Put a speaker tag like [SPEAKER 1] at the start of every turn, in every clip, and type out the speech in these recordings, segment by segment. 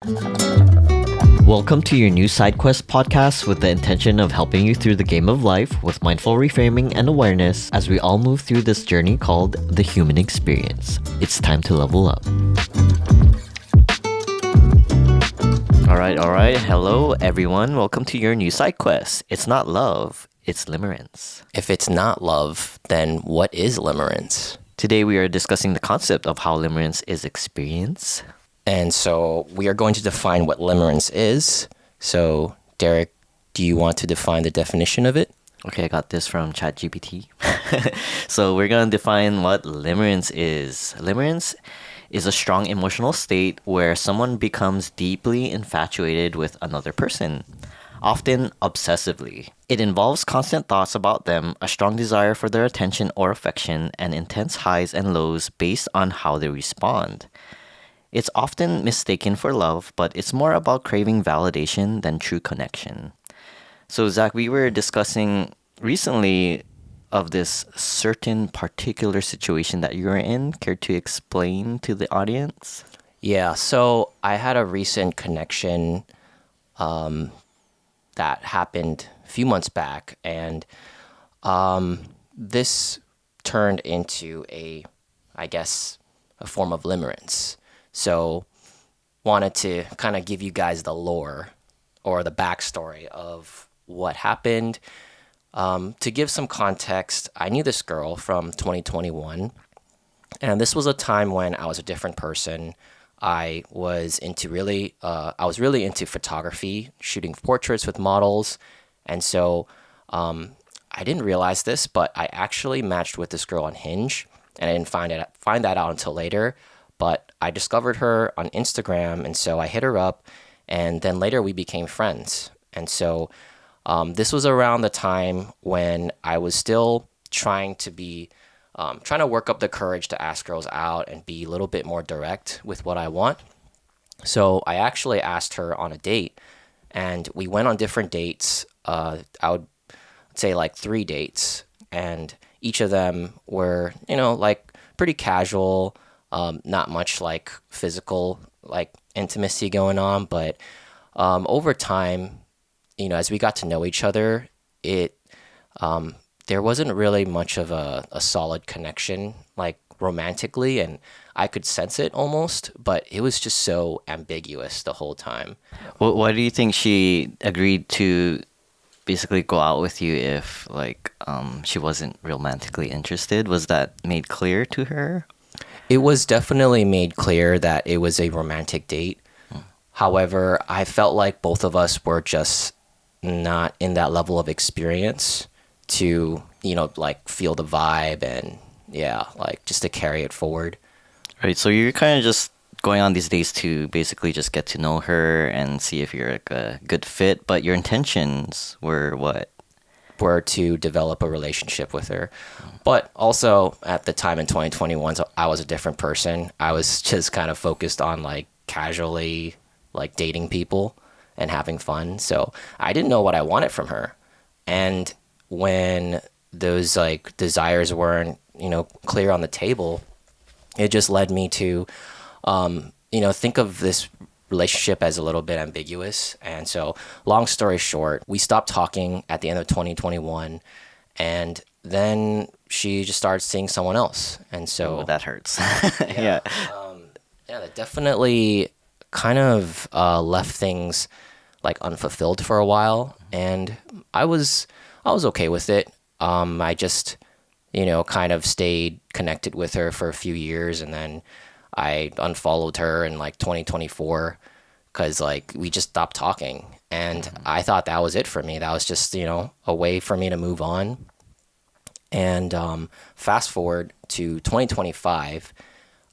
[SPEAKER 1] Welcome to your new Side Quest podcast with the intention of helping you through the game of life with mindful reframing and awareness as we all move through this journey called the human experience. It's time to level up. All right. Hello, everyone. Welcome to your new Side Quest. It's not love, it's limerence.
[SPEAKER 2] If it's not love, then what is limerence?
[SPEAKER 1] Today, we are discussing the concept of how limerence is experience.
[SPEAKER 2] And so we are going to define what limerence is. So, Derek, do you want to define the definition of it?
[SPEAKER 1] Okay, I got this from ChatGPT. So we're going to define what limerence is. Limerence is a strong emotional state where someone becomes deeply infatuated with another person, often obsessively. It involves constant thoughts about them, a strong desire for their attention or affection, and intense highs and lows based on how they respond. It's often mistaken for love, but it's more about craving validation than true connection. So, Zach, we were discussing recently of this certain particular situation that you were in. Care to explain to the audience?
[SPEAKER 2] Yeah, so I had a recent connection that happened a few months back, and this turned into I guess, a form of limerence. So, wanted to kind of give you guys the lore or the backstory of what happened. To give some context, I knew this girl from 2021, and this was a time when I was a different person. I was really into photography, shooting portraits with models, and so I didn't realize this, but I actually matched with this girl on Hinge, and I didn't find that out until later. But I discovered her on Instagram, and so I hit her up, and then later we became friends. And so this was around the time when I was still trying to work up the courage to ask girls out and be a little bit more direct with what I want. So I actually asked her on a date, and we went on different dates. I would say like 3 dates, and each of them were, like pretty casual. Not much like physical like intimacy going on, but over time, as we got to know each other, there wasn't really much of a solid connection like romantically, and I could sense it almost, but it was just so ambiguous the whole time.
[SPEAKER 1] Well, why do you think she agreed to basically go out with you if she wasn't romantically interested? Was that made clear to her?
[SPEAKER 2] It was definitely made clear that it was a romantic date. However, I felt like both of us were just not in that level of experience to, feel the vibe and, just to carry it forward.
[SPEAKER 1] Right, so you're kind of just going on these dates to basically just get to know her and see if you're like a good fit, but your intentions were what?
[SPEAKER 2] Were to develop a relationship with her. But also at the time in 2021, so I was a different person. I was just kind of focused on like casually like dating people and having fun. So I didn't know what I wanted from her. And when those like desires weren't, clear on the table, it just led me to, think of this relationship as a little bit ambiguous. And so long story short, we stopped talking at the end of 2021, and then she just started seeing someone else. And so
[SPEAKER 1] that hurts.
[SPEAKER 2] yeah, that definitely kind of left things like unfulfilled for a while, and I was okay with it. I just kind of stayed connected with her for a few years, and then I unfollowed her in like 2024 because like we just stopped talking, and I thought that was it for me. That was just a way for me to move on. And fast forward to 2025,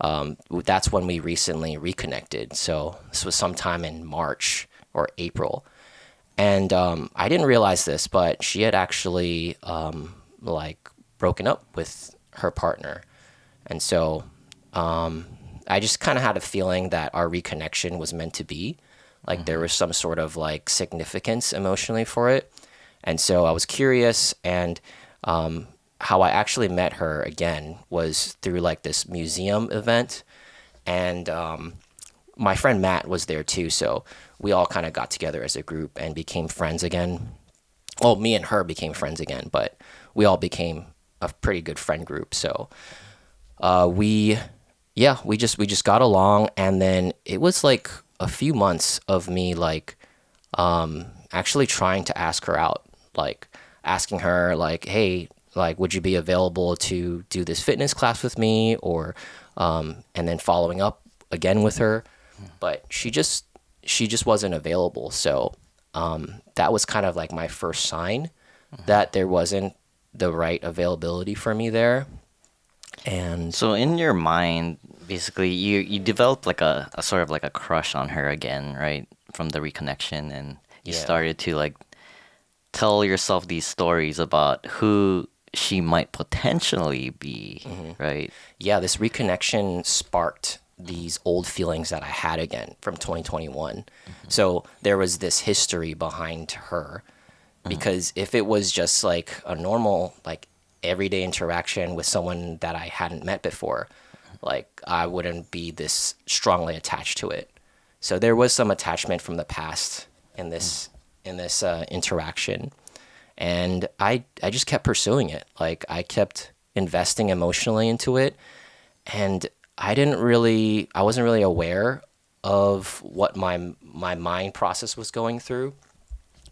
[SPEAKER 2] that's when we recently reconnected. So this was sometime in March or April, and I didn't realize this, but she had actually broken up with her partner, and so I just kind of had a feeling that our reconnection was meant to be. Like there was some sort of like significance emotionally for it. And so I was curious, and how I actually met her again was through like this museum event. And my friend Matt was there too, so we all kind of got together as a group and became friends again. Well, me and her became friends again, but we all became a pretty good friend group. So we yeah, we just got along, and then it was like a few months of me like actually trying to ask her out, like asking her like, hey, like would you be available to do this fitness class with me, or and then following up again with her, but she just wasn't available. So that was kind of like my first sign that there wasn't the right availability for me there. And
[SPEAKER 1] So in your mind, basically, you developed like a sort of like a crush on her again, right? From the reconnection, and you
[SPEAKER 2] yeah,
[SPEAKER 1] started to like tell yourself these stories about who she might potentially be, right?
[SPEAKER 2] yeah, this reconnection sparked these old feelings that I had again from 2021. So there was this history behind her, because if it was just like a normal, like everyday interaction with someone that I hadn't met before, like I wouldn't be this strongly attached to it. So there was some attachment from the past in this interaction, and I just kept pursuing it. Like I kept investing emotionally into it, and I wasn't really aware of what my mind process was going through,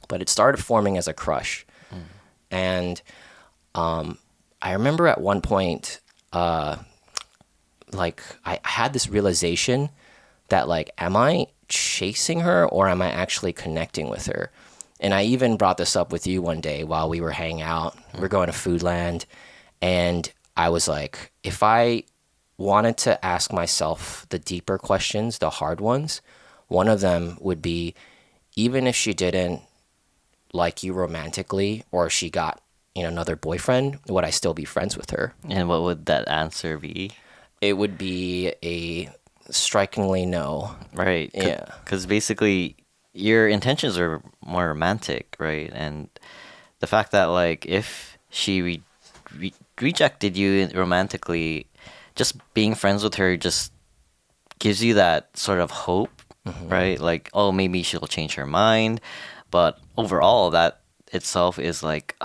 [SPEAKER 2] but it started forming as a crush. And I remember at one point, like I had this realization that like, am I chasing her or am I actually connecting with her? And I even brought this up with you one day while we were hanging out. We're going to Foodland, and I was like, if I wanted to ask myself the deeper questions, the hard ones, one of them would be, even if she didn't like you romantically, or she got, another boyfriend, would I still be friends with her?
[SPEAKER 1] And what would that answer be?
[SPEAKER 2] It would be a strikingly no.
[SPEAKER 1] Right.
[SPEAKER 2] Yeah.
[SPEAKER 1] Because basically, your intentions are more romantic, right? And the fact that, like, if she rejected you romantically, just being friends with her just gives you that sort of hope, right? Like, oh, maybe she'll change her mind. But overall, that itself is like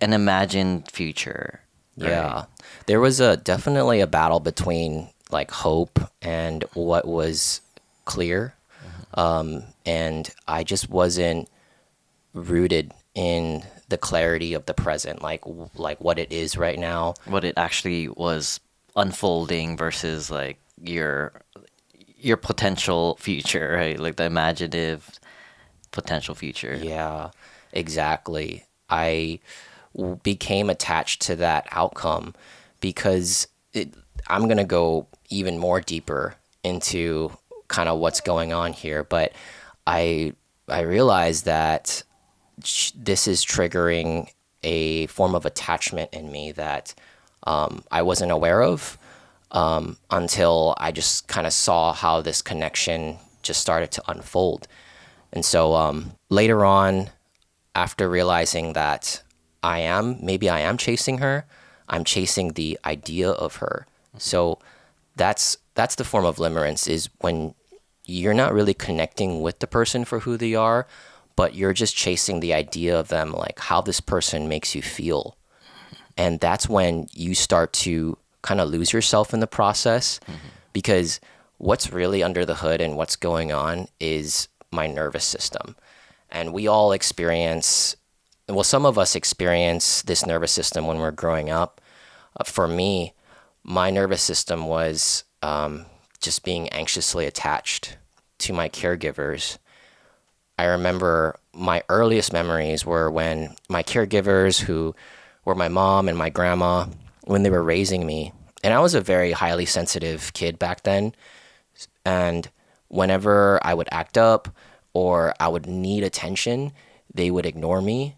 [SPEAKER 1] an imagined future, right?
[SPEAKER 2] Yeah. There was definitely a battle between like hope and what was clear. And I just wasn't rooted in the clarity of the present, like what it is right now.
[SPEAKER 1] What it actually was unfolding versus like your potential future, right? Like the imaginative potential future.
[SPEAKER 2] Yeah, exactly. Became attached to that outcome because I'm going to go even more deeper into kind of what's going on here, but I realized that this is triggering a form of attachment in me that I wasn't aware of until I just kind of saw how this connection just started to unfold. And so later on, after realizing that maybe I am chasing her, I'm chasing the idea of her. So that's the form of limerence, is when you're not really connecting with the person for who they are, but you're just chasing the idea of them, like how this person makes you feel. And that's when you start to kind of lose yourself in the process, because what's really under the hood and what's going on is my nervous system. And we all experience, well, some of us experience this nervous system when we're growing up. For me, my nervous system was just being anxiously attached to my caregivers. I remember my earliest memories were when my caregivers, who were my mom and my grandma, when they were raising me. And I was a very highly sensitive kid back then. And whenever I would act up or I would need attention, they would ignore me.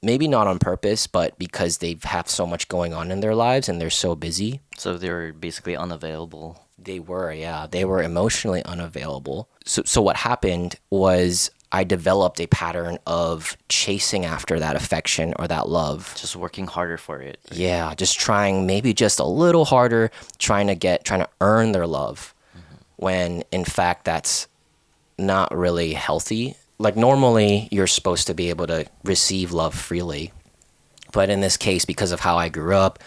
[SPEAKER 2] Maybe not on purpose, but because they have so much going on in their lives and they're so busy.
[SPEAKER 1] So they were basically unavailable.
[SPEAKER 2] They were, yeah. They were emotionally unavailable. So what happened was I developed a pattern of chasing after that affection or that love.
[SPEAKER 1] Just working harder for it. Right?
[SPEAKER 2] Yeah, just trying maybe just a little harder, trying to earn their love. when in fact that's not really healthy. Like normally you're supposed to be able to receive love freely, but in this case, because of how I grew up,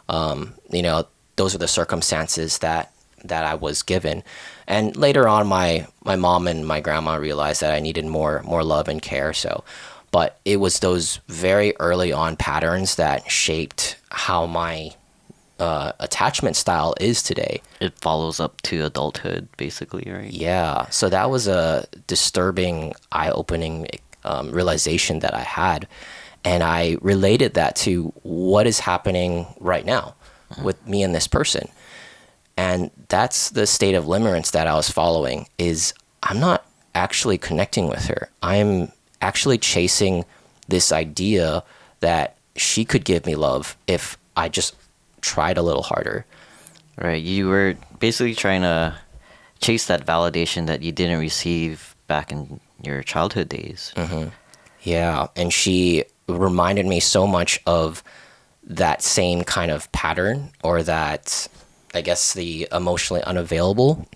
[SPEAKER 2] those are the circumstances that I was given. And later on, my mom and my grandma realized that I needed more love and care. So, but it was those very early on patterns that shaped how my attachment style is today.
[SPEAKER 1] It follows up to adulthood, basically, right?
[SPEAKER 2] Yeah. So that was a disturbing, eye-opening realization that I had. And I related that to what is happening right now with me and this person. And that's the state of limerence that I was following, is I'm not actually connecting with her. I'm actually chasing this idea that she could give me love if I just tried a little harder.
[SPEAKER 1] Right. You were basically trying to chase that validation that you didn't receive back in your childhood days.
[SPEAKER 2] Yeah. And she reminded me so much of that same kind of pattern, or that, I guess, the emotionally unavailable,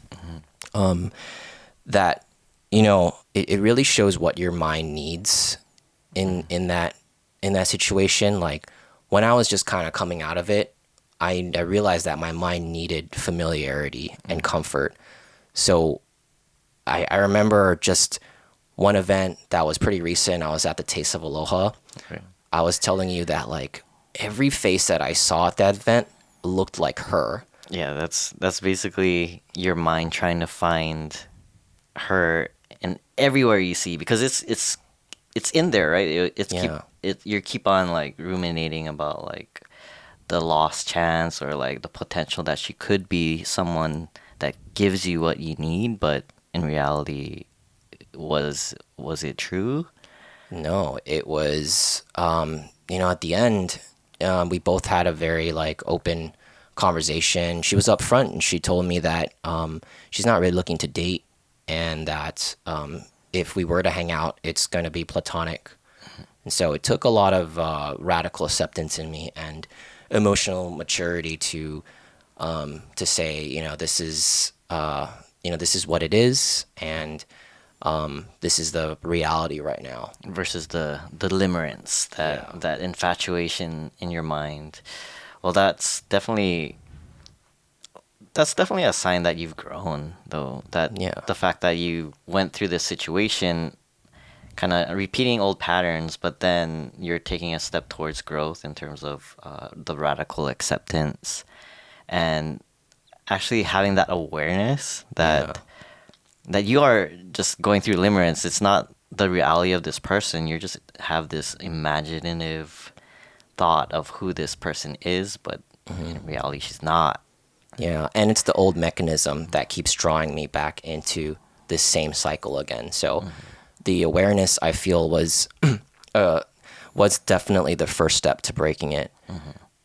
[SPEAKER 2] that, it really shows what your mind needs in that situation. Like when I was just kind of coming out of it, I realized that my mind needed familiarity and comfort. So I remember just one event that was pretty recent. I was at the Taste of Aloha.
[SPEAKER 1] Okay.
[SPEAKER 2] I was telling you that like every face that I saw at that event looked like her.
[SPEAKER 1] Yeah, that's basically your mind trying to find her in everywhere you see, because it's in there, right?
[SPEAKER 2] Yeah.
[SPEAKER 1] You keep on like ruminating about like the lost chance, or like the potential that she could be someone that gives you what you need, but in reality, was it true?
[SPEAKER 2] No, it was, at the end, we both had a very like open conversation. She was upfront and she told me that she's not really looking to date, and that if we were to hang out, it's going to be platonic. And so it took a lot of radical acceptance in me and emotional maturity to say, this is what it is, and this is the reality right now.
[SPEAKER 1] Versus the limerence, that infatuation in your mind. Well, that's definitely a sign that you've grown, though. That
[SPEAKER 2] Yeah.
[SPEAKER 1] the fact that you went through this situation, kind of repeating old patterns, but then you're taking a step towards growth in terms of the radical acceptance, and actually having that awareness that you are just going through limerence. It's not the reality of this person. You just have this imaginative thought of who this person is, but in reality, she's not.
[SPEAKER 2] Yeah, and it's the old mechanism that keeps drawing me back into this same cycle again. So the awareness, I feel, was definitely the first step to breaking it.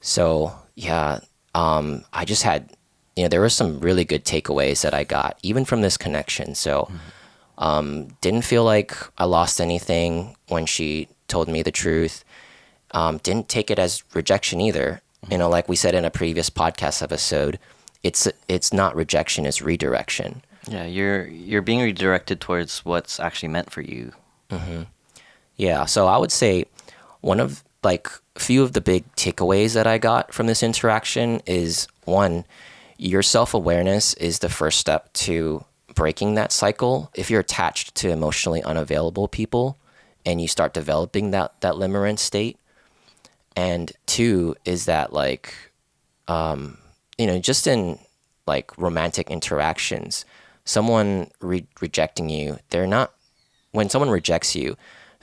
[SPEAKER 2] So yeah, I just had, there were some really good takeaways that I got even from this connection. So didn't feel like I lost anything when she told me the truth. Didn't take it as rejection either. Like we said in a previous podcast episode, it's not rejection, it's redirection.
[SPEAKER 1] Yeah, you're being redirected towards what's actually meant for you.
[SPEAKER 2] Yeah, so I would say one of like a few of the big takeaways that I got from this interaction is, one, your self-awareness is the first step to breaking that cycle. If you're attached to emotionally unavailable people and you start developing that limerence state. And two is that like, just in like romantic interactions, someone rejecting you, when someone rejects you,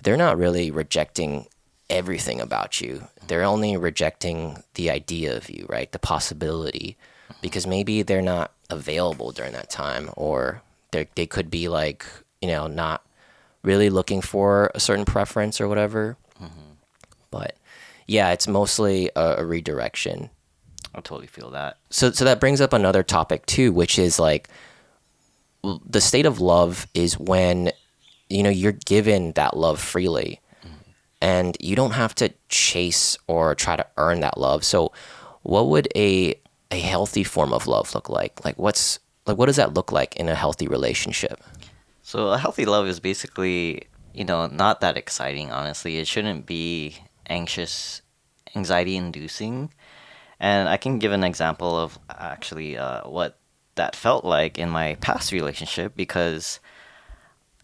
[SPEAKER 2] they're not really rejecting everything about you. They're only rejecting the idea of you, right? The possibility, because maybe they're not available during that time, or they could be like, not really looking for a certain preference or whatever. But yeah, it's mostly a redirection.
[SPEAKER 1] I totally feel that.
[SPEAKER 2] So that brings up another topic too, which is like the state of love is when, you're given that love freely, and you don't have to chase or try to earn that love. So what would a healthy form of love look like? Like like what does that look like in a healthy relationship?
[SPEAKER 1] So a healthy love is basically, not that exciting, honestly. It shouldn't be anxious, anxiety inducing. And I can give an example of actually what that felt like in my past relationship because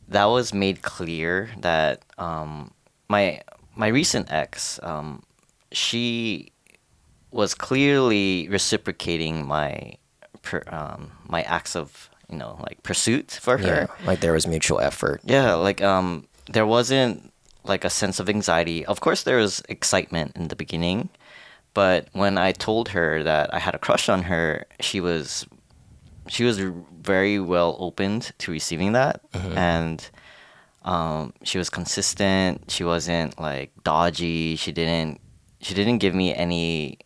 [SPEAKER 1] that was made clear that my recent ex, she was clearly reciprocating my acts of like pursuit for
[SPEAKER 2] Yeah,
[SPEAKER 1] her.
[SPEAKER 2] like there was mutual effort.
[SPEAKER 1] Yeah, like there wasn't like a sense of anxiety. Of course, there was excitement in the beginning, but when I told her that I had a crush on her, she was very well opened to receiving that, and she was consistent. She wasn't like dodgy. She didn't give me any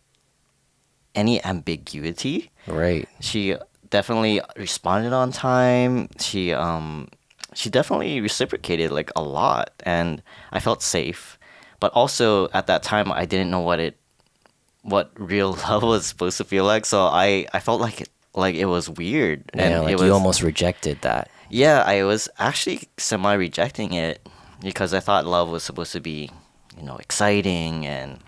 [SPEAKER 1] ambiguity.
[SPEAKER 2] Right.
[SPEAKER 1] She definitely responded on time. She definitely reciprocated like a lot, and I felt safe. But also at that time, I didn't know what real love was supposed to feel like. So I felt like it was weird,
[SPEAKER 2] Yeah,
[SPEAKER 1] and it
[SPEAKER 2] like you
[SPEAKER 1] was
[SPEAKER 2] almost rejected that.
[SPEAKER 1] yeah. I was actually semi rejecting it because I thought love was supposed to be exciting and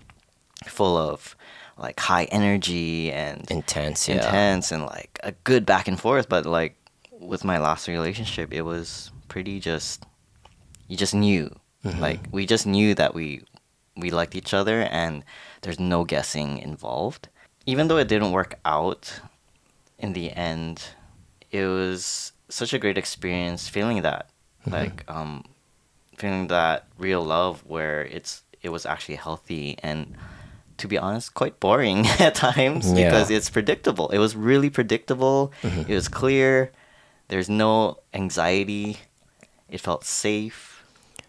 [SPEAKER 1] full of like high energy and
[SPEAKER 2] Intense, yeah.
[SPEAKER 1] intense and like a good back and forth. But like with my last relationship, it was pretty just you just knew, like we just knew that we liked each other and there's no guessing involved. Even though it didn't work out in the end, it was such a great experience feeling that, like feeling that real love where it was actually healthy and, to be honest, quite boring at times
[SPEAKER 2] Yeah.
[SPEAKER 1] because it's predictable. It was really predictable. It was clear. There's no anxiety. It felt safe.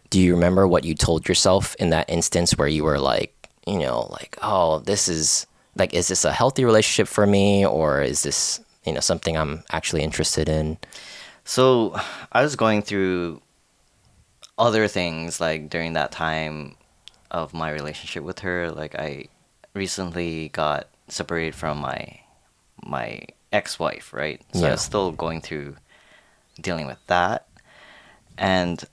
[SPEAKER 2] Do you remember what you told yourself in that instance where you were like, like, oh, this is like, is this a healthy relationship for me, or is this, something I'm actually interested in?
[SPEAKER 1] So I was going through other things like during that time of my relationship with her. Like I recently got separated from my ex-wife, right? So I
[SPEAKER 2] Yeah.
[SPEAKER 1] was still going through dealing with that. And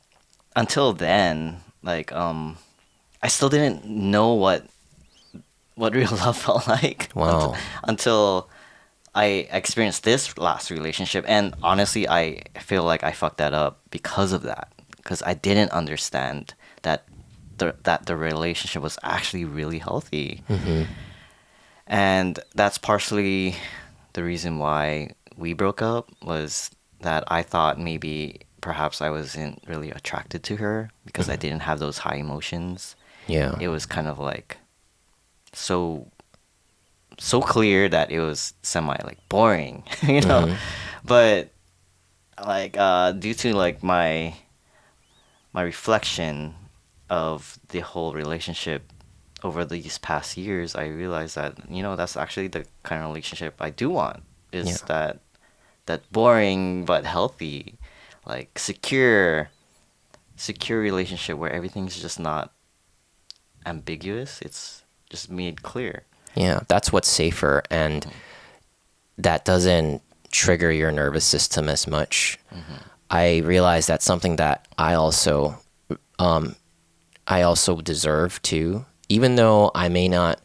[SPEAKER 1] until then, like I still didn't know what real love felt like until
[SPEAKER 2] Wow.
[SPEAKER 1] until I experienced this last relationship. And honestly, I feel like I fucked that up because of that. Because I didn't understand that the relationship was actually really healthy. And that's partially the reason why we broke up, was that I thought maybe perhaps I wasn't really attracted to her because I didn't have those high emotions.
[SPEAKER 2] Yeah.
[SPEAKER 1] It was kind of like so so clear that it was semi like boring, But like due to like my reflection of the whole relationship over these past years, I realized that that's actually the kind of relationship I do want.
[SPEAKER 2] Yeah.
[SPEAKER 1] Is that boring but healthy, like secure relationship where everything's just not ambiguous. It's just made clear.
[SPEAKER 2] Yeah. That's what's safer, and that doesn't trigger your nervous system as much. I realize that's something that I also deserve too, even though I may not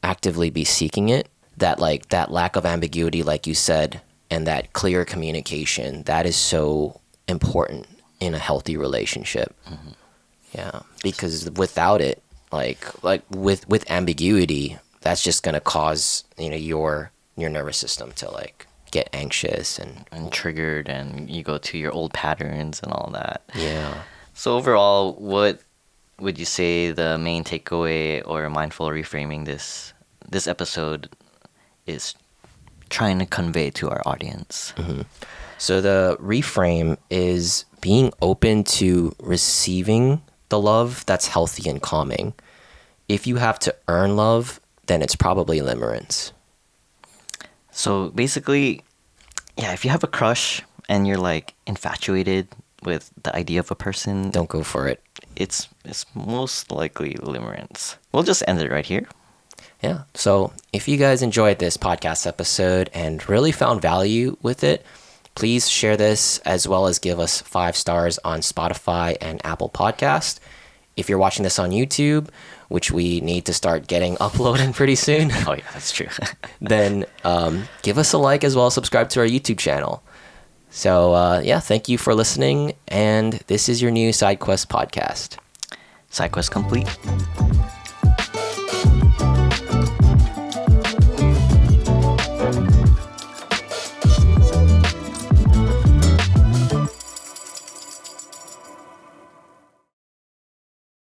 [SPEAKER 2] actively be seeking it. That like that lack of ambiguity, like you said, and that clear communication, that is so important in a healthy relationship. Yeah, because without it, like with ambiguity, that's just gonna cause your nervous system to like get anxious
[SPEAKER 1] And triggered, and you go to your old patterns and all that.
[SPEAKER 2] yeah.
[SPEAKER 1] So overall, what would you say the main takeaway or mindful reframing this episode is trying to convey to our audience?
[SPEAKER 2] So the reframe is being open to receiving the love that's healthy and calming. If you have to earn love, then it's probably limerence.
[SPEAKER 1] So basically, yeah, if you have a crush and you're like infatuated with the idea of a person,
[SPEAKER 2] Don't go for it.
[SPEAKER 1] it's most likely limerence. We'll just end it right here.
[SPEAKER 2] Yeah. So if you guys enjoyed this podcast episode and really found value with it, please share this as well as give us 5 stars on Spotify and Apple Podcast. If you're watching this on YouTube, which we need to start getting uploading pretty soon,
[SPEAKER 1] Oh yeah, that's true.
[SPEAKER 2] then give us a like as well as subscribe to our YouTube channel. So yeah, thank you for listening. And this is your new SideQuest podcast.
[SPEAKER 1] Side quest complete.